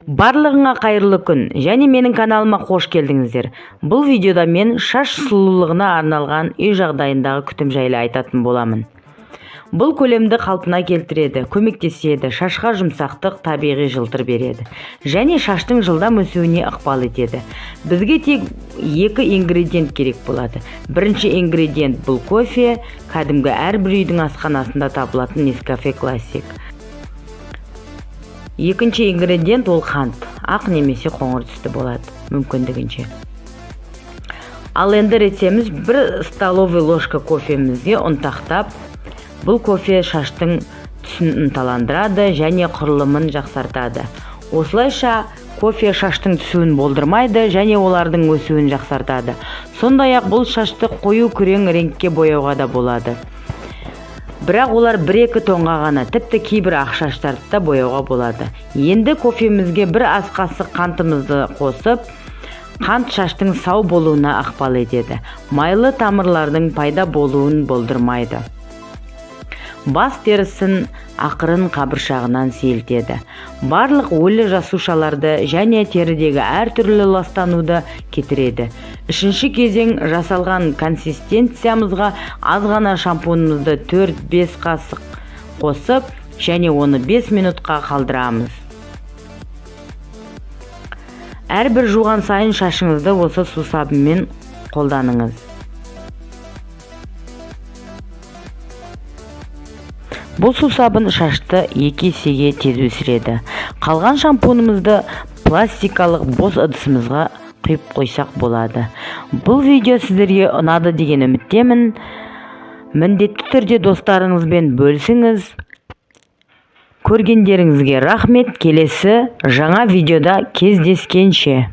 Барлығыңа қайырлы күн, және менің каналыма қош келдіңіздер. Бұл видеода мен шаш сұлулығына арналған үй жағдайындағы күтім жайлы айтатын боламын. Бұл көлемді қалпына келтіреді, көмектеседі, шашқа жұмсақтық, табиғи жылтыр береді, және шаштың жылдам өсуіне ықпал етеді. Бізге тек екі ингредиент керек болады. Бірінші ингредиент бұл кофе, кәдімгі әрбір үйдің асханасында табылатын Nescafe Classic. Екінші ингредиент ол қант, ақ немесе қоңыр түсті болады, мүмкіндігінше. Ал енді ретсеміз, бір столовый ложка кофемізге ұнтақтап, бұл кофе шаштың түсін ынталандырады және құрылымын жақсартады. Осылайша кофе шаштың түсуін болдырмайды және олардың өсуін жақсартады. Сондай-ақ бұл шашты қою күрең реңкке бояуға да болады. Бірақ олар 1-2 тонға ғана, тіпті кейбір ақ шаштарды да бояуға болады. Енді кофемізге бір ас қасық қантымызды қосып, қант шаштың сау болуына ықпал етеді. Майлы тамырлардың пайда болуын болдырмайды. Бас терісін ақырын қабыршағынан сейілтеді. Барлық өлі жасушаларды және терідегі әртүрлі ластануды кетіреді. Үшінші кезең жасалған консистенциямызға аз ғана шампунымызды 4-5 қасық қосып, және оны 5 минутқа қалдырамыз. Әрбір жуған сайын шашыңызды осы сусабынмен қолданыңыз. Бұл сусабын шашты 2 есеге тез өсіреді. Қалған шампунымызды пластикалық бос ыдысымызға құйып қойсақ болады. Бұл видео сіздерге ұнады деген үміттемін. Міндетті түрде достарыңызбен бөлісіңіз. Көргендеріңізге рахмет. Келесі жаңа видеода кездескенше.